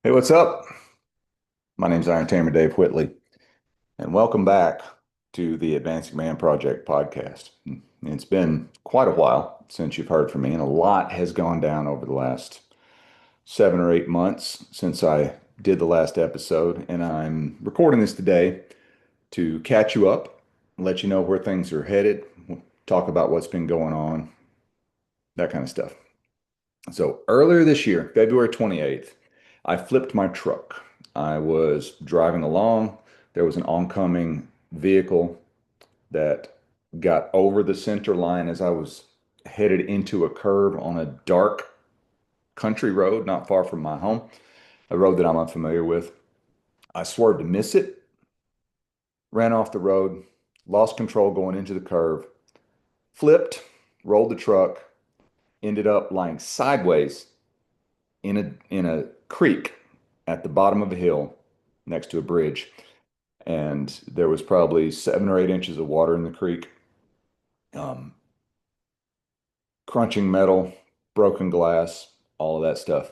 Hey, what's up? My name's Iron Tamer Dave Whitley, and welcome back to the Advancing Man Project podcast. It's been quite a while since you've heard from me, and a lot has gone down over the last 7 or 8 months since I did the last episode. And I'm recording this today to catch you up, let you know where things are headed, talk about what's been going on, that kind of stuff. So earlier this year, February 28th, I flipped my truck. I was driving along. There was an oncoming vehicle that got over the center line as I was headed into a curve on a dark country road not far from my home, a road that I'm unfamiliar with. I swerved to miss it, ran off the road, lost control going into the curve, flipped, rolled the truck, ended up lying sideways in a creek at the bottom of a hill next to a bridge. And there was probably 7 or 8 inches of water in the creek. Um, Crunching metal, broken glass, all of that stuff.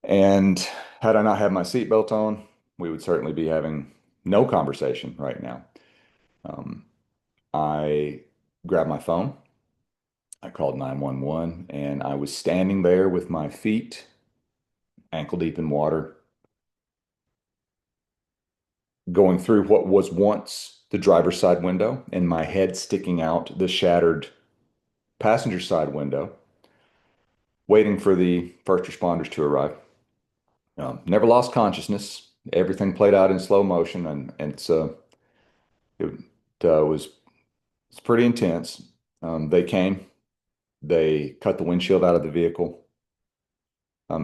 And had I not had my seatbelt on, we would certainly be having no conversation right now. Um, I grabbed my phone. I called 911 and I was standing there with my feet ankle deep in water, going through what was once the driver's side window and my head sticking out the shattered passenger side window, waiting for the first responders to arrive. Never lost consciousness. Everything played out in slow motion, and it was it's pretty intense. They came, they cut the windshield out of the vehicle.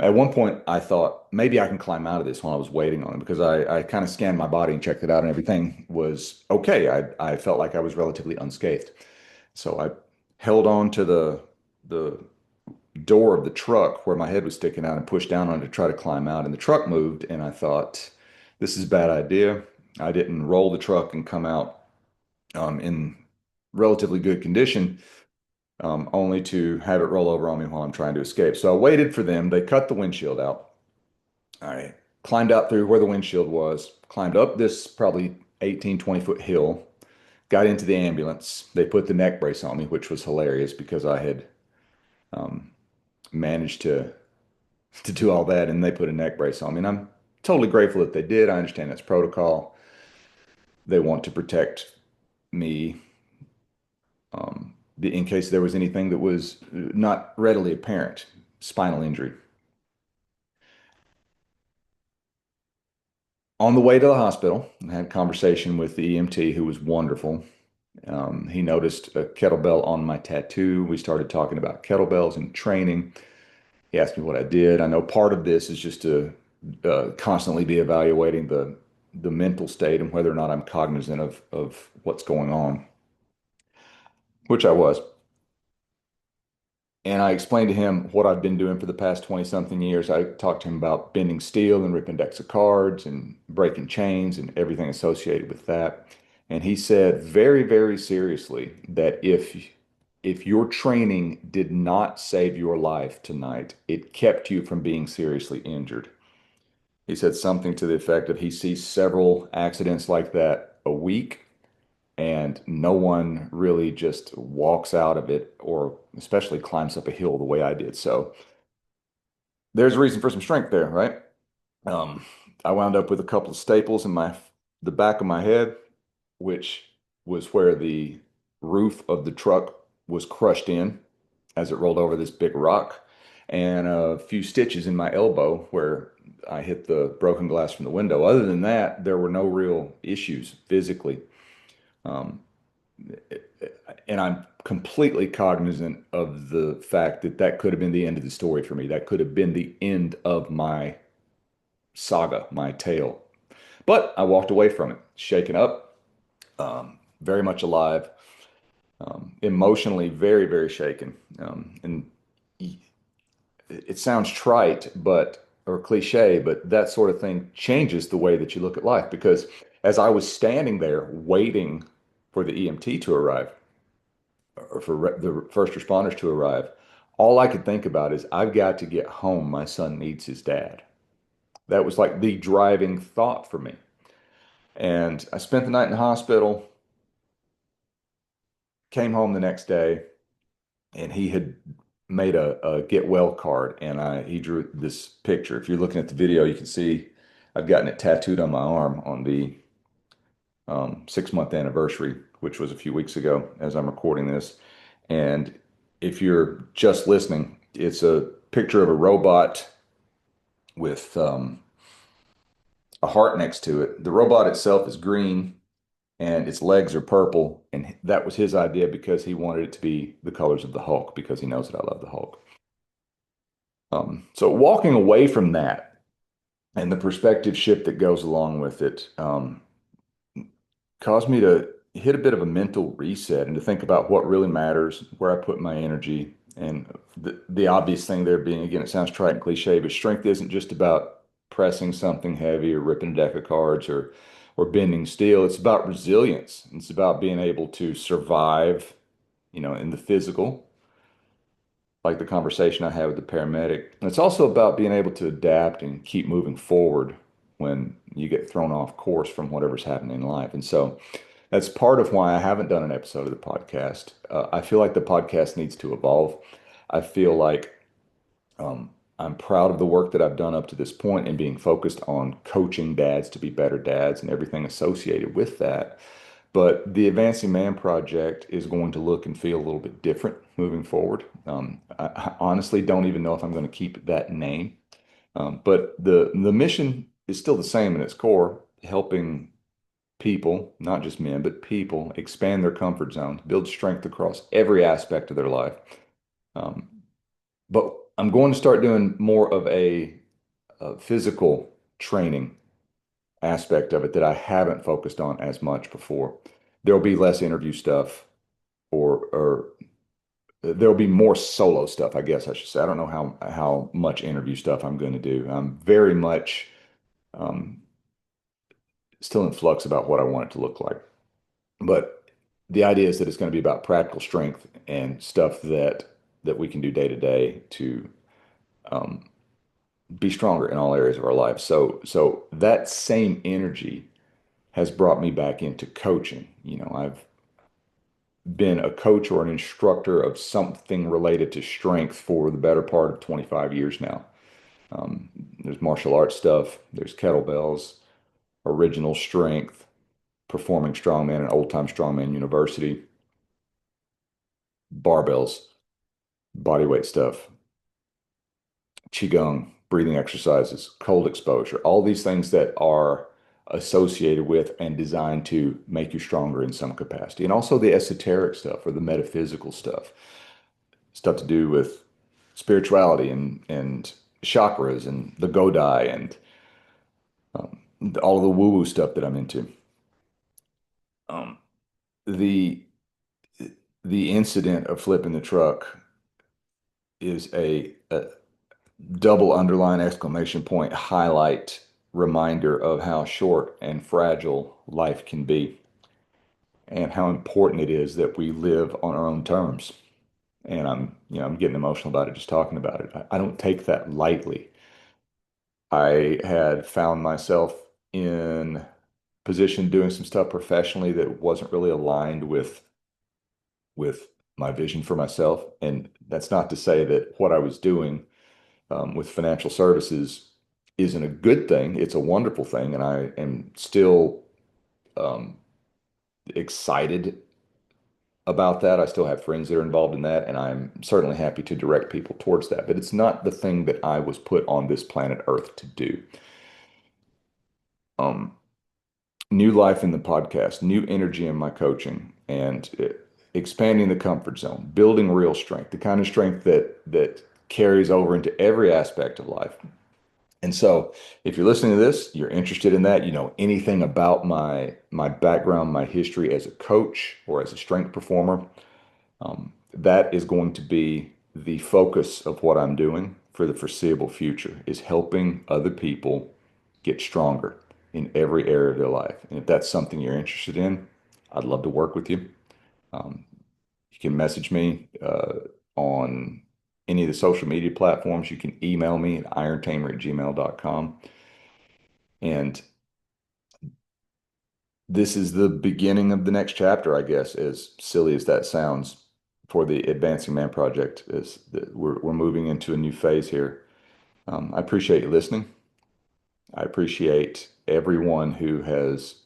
At one point, I thought maybe I can climb out of this while I was waiting on it because I kind of scanned my body and checked it out, and everything was okay. I felt like I was relatively unscathed. So I held on to the door of the truck where my head was sticking out and pushed down on it to try to climb out. And the truck moved, and I thought, this is a bad idea. I didn't roll the truck and come out in relatively good condition, only to have it roll over on me while I'm trying to escape. So I waited for them. They cut the windshield out. I climbed out through where the windshield was, climbed up this probably 18, 20-foot hill, got into the ambulance. They put the neck brace on me, which was hilarious because I had um, managed to do all that, and they put a neck brace on me. And I'm totally grateful that they did. I understand that's protocol. They want to protect me in case there was anything that was not readily apparent, spinal injury. On the way to the hospital, I had a conversation with the EMT who was wonderful. He noticed a kettlebell on my tattoo. We started talking about kettlebells and training. He asked me what I did. I know part of this is just to constantly be evaluating the mental state and whether or not I'm cognizant of what's going on, which I was. And I explained to him what I've been doing for the past 20 something years. I talked to him about bending steel and ripping decks of cards and breaking chains and everything associated with that. And he said very, very seriously that if your training did not save your life tonight, it kept you from being seriously injured. He said something to the effect of he sees several accidents like that a week, and no one really just walks out of it or especially climbs up a hill the way I did. So there's a reason for some strength there, right? Um, I wound up with a couple of staples in the back of my head, which was where the roof of the truck was crushed in as it rolled over this big rock, and a few stitches in my elbow where I hit the broken glass from the window. Other than that, there were no real issues physically. Um, and I'm completely cognizant of the fact that that could have been the end of the story for me. That could have been the end of my saga, my tale. But I walked away from it, shaken up, very much alive, emotionally very, very shaken. And it sounds trite, but or cliche, but that sort of thing changes the way that you look at life. Because as I was standing there waiting for the EMT to arrive, or for the first responders to arrive, all I could think about is I've got to get home. My son needs his dad. That was like the driving thought for me. And I spent the night in the hospital, came home the next day, and he had made a get well card, and he drew this picture. If you're looking at the video, you can see I've gotten it tattooed on my arm on the 6 month anniversary, which was a few weeks ago as I'm recording this. And if you're just listening, it's a picture of a robot with a heart next to it. The robot itself is green and its legs are purple. And that was his idea because he wanted it to be the colors of the Hulk because he knows that I love the Hulk. So walking away from that and the perspective shift that goes along with it, caused me to hit a bit of a mental reset and to think about what really matters, where I put my energy. And the obvious thing there being, again, it sounds trite and cliche, but strength isn't just about pressing something heavy or ripping a deck of cards or bending steel. It's about resilience. It's about being able to survive, in the physical, like the conversation I had with the paramedic. And it's also about being able to adapt and keep moving forward when you get thrown off course from whatever's happening in life. And so that's part of why I haven't done an episode of the podcast. I feel like the podcast needs to evolve. I feel like I'm proud of the work that I've done up to this point and being focused on coaching dads to be better dads and everything associated with that. But the Advancing Man Project is going to look and feel a little bit different moving forward. I honestly don't even know if I'm going to keep that name. But the mission is still the same in its core, helping people, not just men, but people expand their comfort zones, build strength across every aspect of their life. Um, but I'm going to start doing more of a physical training aspect of it that I haven't focused on as much before. There'll be less interview stuff, or there'll be more solo stuff, I guess I should say. I don't know how much interview stuff I'm going to do. I'm very much um, still in flux about what I want it to look like. But the idea is that it's going to be about practical strength and stuff that we can do day to day to um, be stronger in all areas of our life. So that same energy has brought me back into coaching. I've been a coach or an instructor of something related to strength for the better part of 25 years now. There's martial arts stuff, there's kettlebells, original strength, performing strongman and old time strongman university, barbells, bodyweight stuff, qigong, breathing exercises, cold exposure, all these things that are associated with and designed to make you stronger in some capacity. And also the esoteric stuff or the metaphysical stuff to do with spirituality and chakras and the Godai and all of the woo-woo stuff that I'm into. Um, the the incident of flipping the truck is a double underline exclamation point highlight reminder of how short and fragile life can be and how important it is that we live on our own terms. And I'm getting emotional about it just talking about it. I don't take that lightly. I had found myself in position doing some stuff professionally that wasn't really aligned with my vision for myself. And that's not to say that what I was doing with financial services isn't a good thing. It's a wonderful thing, and I am still um, excited about that. I still have friends that are involved in that, and I'm certainly happy to direct people towards that. But it's not the thing that I was put on this planet Earth to do. Um, New life in the podcast, new energy in my coaching, and expanding the comfort zone, building real strength, the kind of strength that carries over into every aspect of life. And so, if you're listening to this, you're interested in that, you know anything about my background, my history as a coach or as a strength performer, that is going to be the focus of what I'm doing for the foreseeable future, is helping other people get stronger in every area of their life. And if that's something you're interested in, I'd love to work with you. Um, you can message me on any of the social media platforms. You can email me at irontamer@gmail.com. And this is the beginning of the next chapter, I guess, as silly as that sounds, for the Advancing Man project. Is that we're moving into a new phase here. I appreciate you listening. I appreciate everyone who has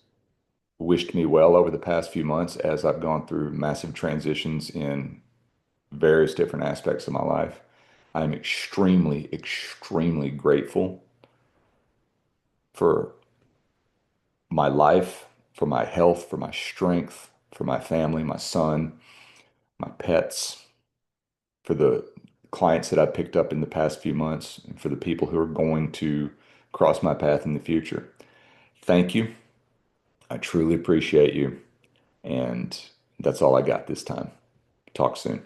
wished me well over the past few months as I've gone through massive transitions in various different aspects of my life. I'm extremely, extremely grateful for my life, for my health, for my strength, for my family, my son, my pets, for the clients that I've picked up in the past few months, and for the people who are going to cross my path in the future. Thank you. I truly appreciate you. And that's all I got this time. Talk soon.